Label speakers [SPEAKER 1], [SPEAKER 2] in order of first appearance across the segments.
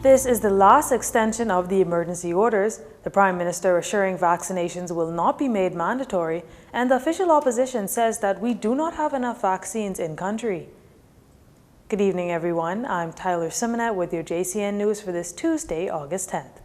[SPEAKER 1] This is the last extension of the emergency orders, the Prime Minister assuring vaccinations will not be made mandatory, and the official opposition says that we do not have enough vaccines in country. Good evening, everyone. I'm Tyler Simonet with your JCN News for this Tuesday, August 10th.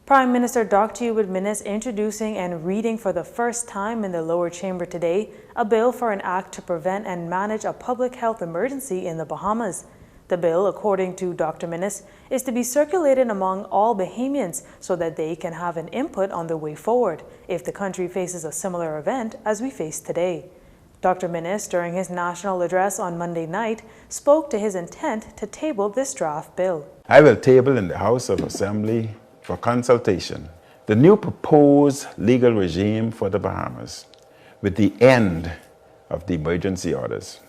[SPEAKER 1] Prime Minister Dr. Hubert Minnis introducing and reading for the first time in the lower chamber today a bill for an act to prevent and manage a public health emergency in the Bahamas. The bill, according to Dr. Minnis, is to be circulated among all Bahamians so that they can have an input on the way forward if the country faces a similar event as we face today. Dr. Minnis, during his national address on Monday night, spoke to his intent to table this draft bill.
[SPEAKER 2] I will table in the House of Assembly for consultation the new proposed legal regime for the Bahamas with the end of the emergency orders.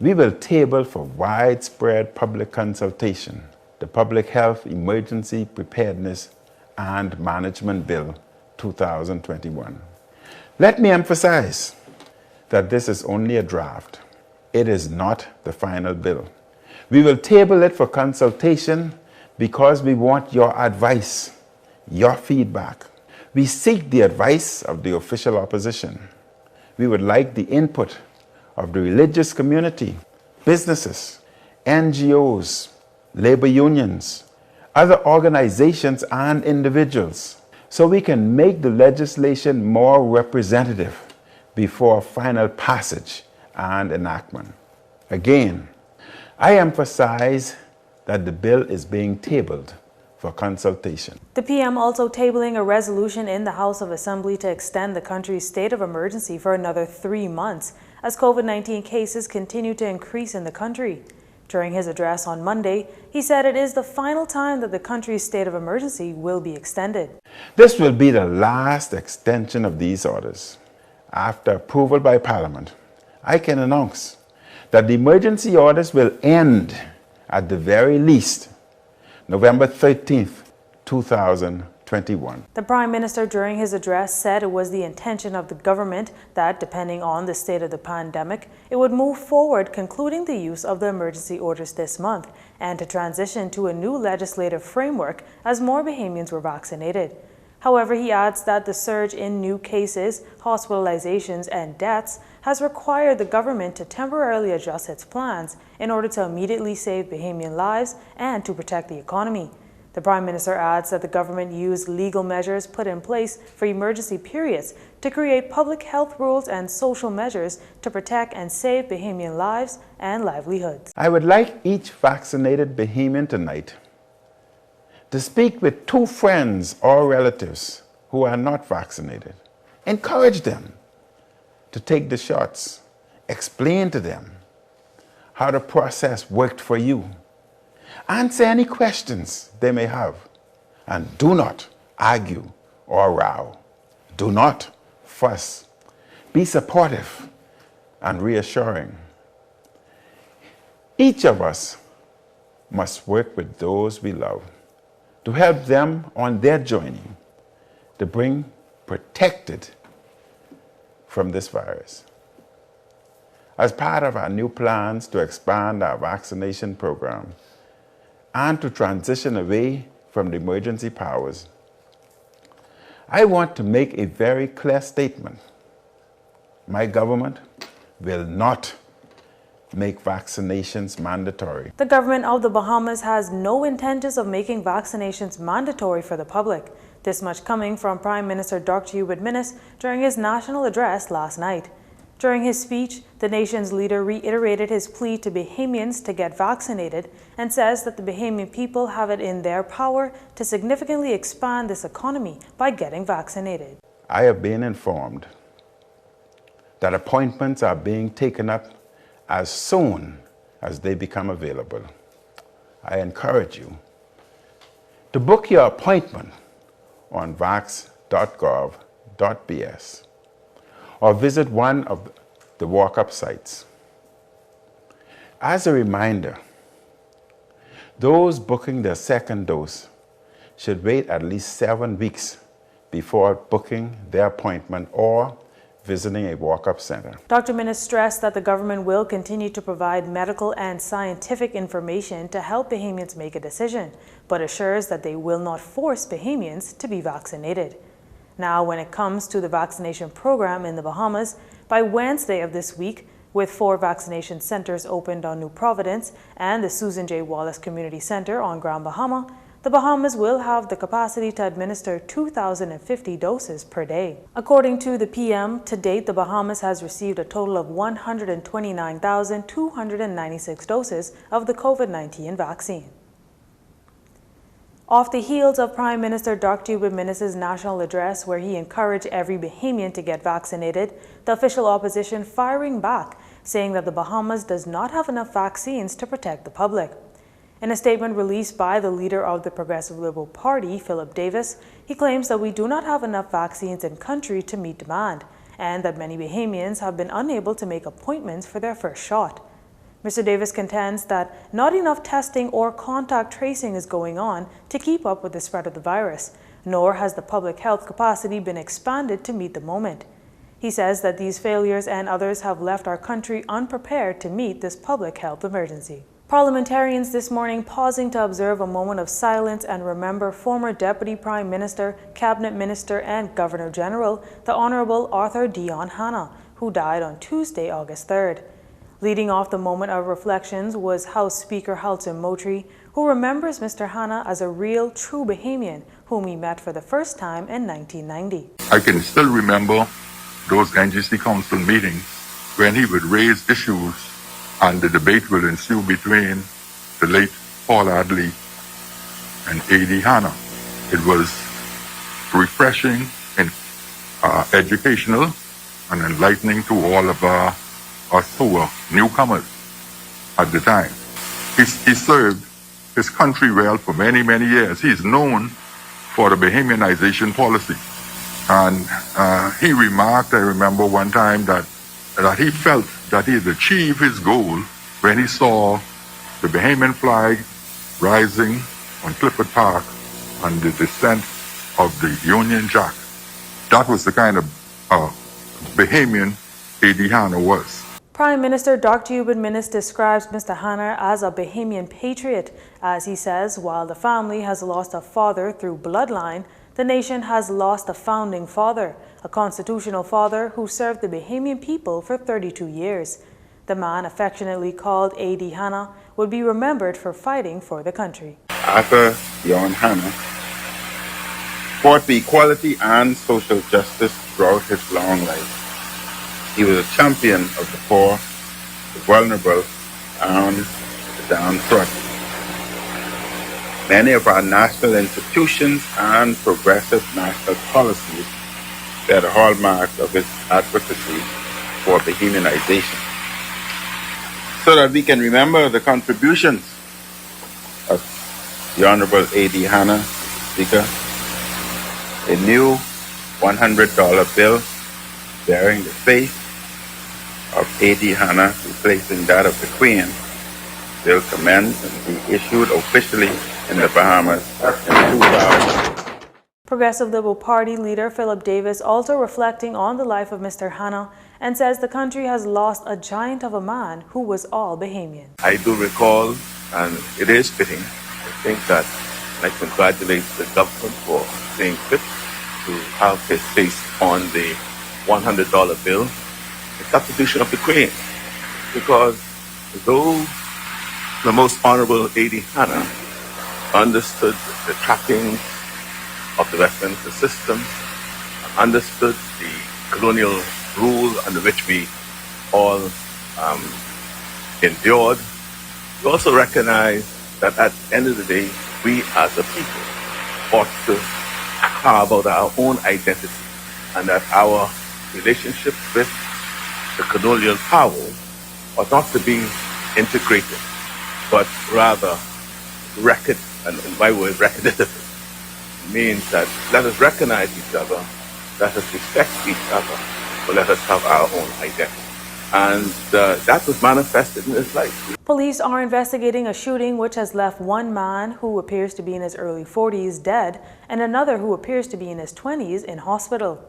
[SPEAKER 2] We will table for widespread public consultation the Public Health Emergency Preparedness and Management Bill 2021. Let me emphasize that this is only a draft. It is not the final bill. We will table it for consultation because we want your advice, your feedback. We seek the advice of the official opposition. We would like the input of the religious community, businesses, NGOs, labor unions, other organizations and individuals, so we can make the legislation more representative before final passage and enactment. Again, I emphasize that the bill is being tabled for consultation.
[SPEAKER 1] The PM also tabling a resolution in the House of Assembly to extend the country's state of emergency for another 3 months as COVID-19 cases continue to increase in the country. During his address on Monday, he said it is the final time that the country's state of emergency will be extended.
[SPEAKER 2] This will be the last extension of these orders. After approval by Parliament, I can announce that the emergency orders will end at the very least November 13th, 2021.
[SPEAKER 1] The Prime Minister during his address said it was the intention of the government that, depending on the state of the pandemic, it would move forward concluding the use of the emergency orders this month and to transition to a new legislative framework as more Bahamians were vaccinated. However, he adds that the surge in new cases, hospitalizations, and deaths has required the government to temporarily adjust its plans in order to immediately save Bahamian lives and to protect the economy. The Prime Minister adds that the government used legal measures put in place for emergency periods to create public health rules and social measures to protect and save Bahamian lives and livelihoods.
[SPEAKER 2] I would like each vaccinated Bahamian tonight to speak with 2 friends or relatives who are not vaccinated. Encourage them to take the shots. Explain to them how the process worked for you. Answer any questions they may have. And do not argue or row. Do not fuss. Be supportive and reassuring. Each of us must work with those we love to help them on their journey to bring protected from this virus. As part of our new plans to expand our vaccination program and to transition away from the emergency powers, I want to make a very clear statement. My government will not make vaccinations mandatory.
[SPEAKER 1] The government of the Bahamas has no intentions of making vaccinations mandatory for the public. This much coming from Prime Minister Dr. Hubert Minnis during his national address last night. During his speech, the nation's leader reiterated his plea to Bahamians to get vaccinated and says that the Bahamian people have it in their power to significantly expand this economy by getting vaccinated.
[SPEAKER 2] I have been informed that appointments are being taken up as soon as they become available. I encourage you to book your appointment on vax.gov.bs or visit one of the walk-up sites. As a reminder, those booking their second dose should wait at least 7 weeks before booking their appointment or visiting a walk-up center.
[SPEAKER 1] Dr. Minnis stressed that the government will continue to provide medical and scientific information to help Bahamians make a decision, but assures that they will not force Bahamians to be vaccinated. Now, when it comes to the vaccination program in the Bahamas, by Wednesday of this week, with 4 vaccination centers opened on New Providence and the Susan J. Wallace Community Center on Grand Bahama, the Bahamas will have the capacity to administer 2,050 doses per day. According to the PM, to date, the Bahamas has received a total of 129,296 doses of the COVID-19 vaccine. Off the heels of Prime Minister Dr. Minnis' national address, where he encouraged every Bahamian to get vaccinated, the official opposition firing back, saying that the Bahamas does not have enough vaccines to protect the public. In a statement released by the leader of the Progressive Liberal Party, Philip Davis, he claims that we do not have enough vaccines in country to meet demand, and that many Bahamians have been unable to make appointments for their first shot. Mr. Davis contends that not enough testing or contact tracing is going on to keep up with the spread of the virus, nor has the public health capacity been expanded to meet the moment. He says that these failures and others have left our country unprepared to meet this public health emergency. Parliamentarians this morning pausing to observe a moment of silence and remember former Deputy Prime Minister, Cabinet Minister, and Governor General, the Honorable Arthur Dion Hanna, who died on Tuesday, August 3rd. Leading off the moment of reflections was House Speaker Halton Motri, who remembers Mr. Hanna as a real, true Bahamian whom he met for the first time in 1990.
[SPEAKER 3] I can still remember those NGC Council meetings when he would raise issues and the debate will ensue between the late Paul Adley and A.D. Hanna. It was refreshing and educational and enlightening to all of us who were newcomers at the time. He served his country well for many, many years. He's known for the Bahamianization policy. And he remarked, I remember one time, that he felt that he had achieved his goal when he saw the Bahamian flag rising on Clifford Park and the descent of the Union Jack. That was the kind of Bahamian A.D. Hanna was.
[SPEAKER 1] Prime Minister Dr. Minnis describes Mr. Hanna as a Bahamian patriot, as he says, while the family has lost a father through bloodline, the nation has lost a founding father, a constitutional father who served the Bahamian people for 32 years. The man, affectionately called A.D. Hanna, would be remembered for fighting for the country.
[SPEAKER 2] Arthur Dion Hanna fought for equality and social justice throughout his long life. He was a champion of the poor, the vulnerable, and the downtrodden. Many of our national institutions and progressive national policies bear the hallmark of his advocacy for Bahamianization. So that we can remember the contributions of the Honorable A.D. Hanna, Speaker, a new $100 bill bearing the face of A.D. Hanna, replacing that of the Queen, will commence and be issued officially in the Bahamas in 2000.
[SPEAKER 1] Progressive Liberal Party leader Philip Davis also reflecting on the life of Mr. Hanna and says the country has lost a giant of a man who was all Bahamian.
[SPEAKER 4] I do recall, and it is fitting, I think that I congratulate the government for seeing fit to have his face on the $100 bill, the substitution of the Queen, because though the most honorable A.D. Hanna understood the trappings of the Westminster system, understood the colonial rule under which we all endured, we also recognize that at the end of the day, we as a people ought to carve out our own identity, and that our relationship with the colonial powers ought not to be integrated, but rather and by word recognitive means that let us recognize each other, let us respect each other, but let us have our own identity. And that was manifested in his life.
[SPEAKER 1] Police are investigating a shooting which has left one man who appears to be in his early 40s dead and another who appears to be in his 20s in hospital.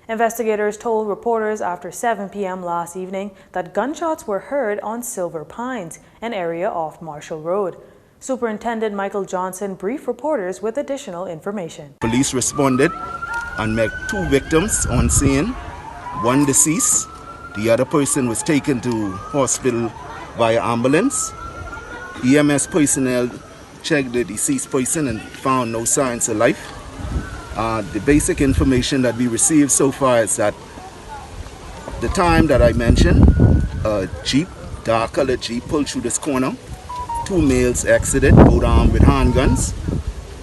[SPEAKER 1] Investigators told reporters after 7 p.m. last evening that gunshots were heard on Silver Pines, an area off Marshall Road. Superintendent Michael Johnson briefed reporters with additional information.
[SPEAKER 5] Police responded and met 2 victims on scene, 1 deceased. The other person was taken to hospital via ambulance. EMS personnel checked the deceased person and found no signs of life. The basic information that we received so far is that the time that I mentioned, a Jeep, dark-colored Jeep, pulled through this corner. 2 males exited, both armed with handguns,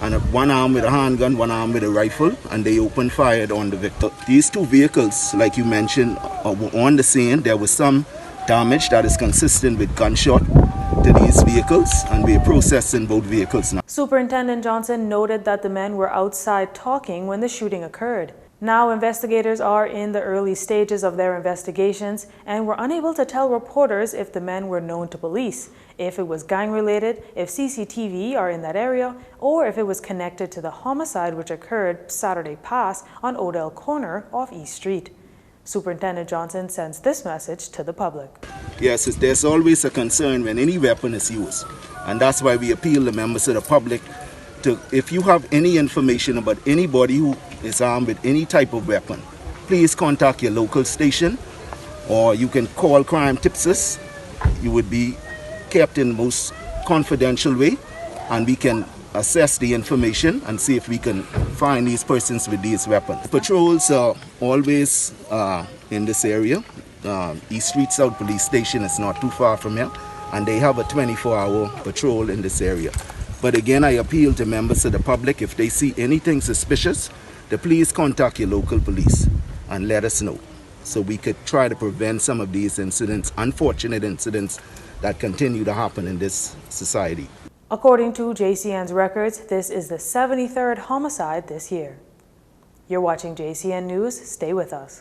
[SPEAKER 5] and one armed with a handgun, one armed with a rifle, and they opened fire on the victim. These 2 vehicles, like you mentioned, were on the scene. There was some damage that is consistent with gunshot to these vehicles, and we are processing both vehicles now.
[SPEAKER 1] Superintendent Johnson noted that the men were outside talking when the shooting occurred. Now investigators are in the early stages of their investigations and were unable to tell reporters if the men were known to police, if it was gang-related, if CCTV are in that area, or if it was connected to the homicide which occurred Saturday past on Odell Corner off East Street. Superintendent Johnson sends this message to the public.
[SPEAKER 5] Yes, there's always a concern when any weapon is used, and that's why we appeal to members of the public to, if you have any information about anybody who is armed with any type of weapon, please contact your local station, or you can call crime tipsters. You would be kept in the most confidential way, and we can assess the information and see if we can find these persons with these weapons. Patrols are always in this area. East Street South Police Station is not too far from here, and they have a 24-hour patrol in this area. But again, I appeal to members of the public, if they see anything suspicious, to please contact your local police and let us know, so we could try to prevent some of these incidents, unfortunate incidents that continue to happen in this society.
[SPEAKER 1] According to JCN's records, this is the 73rd homicide this year. You're watching JCN News. Stay with us.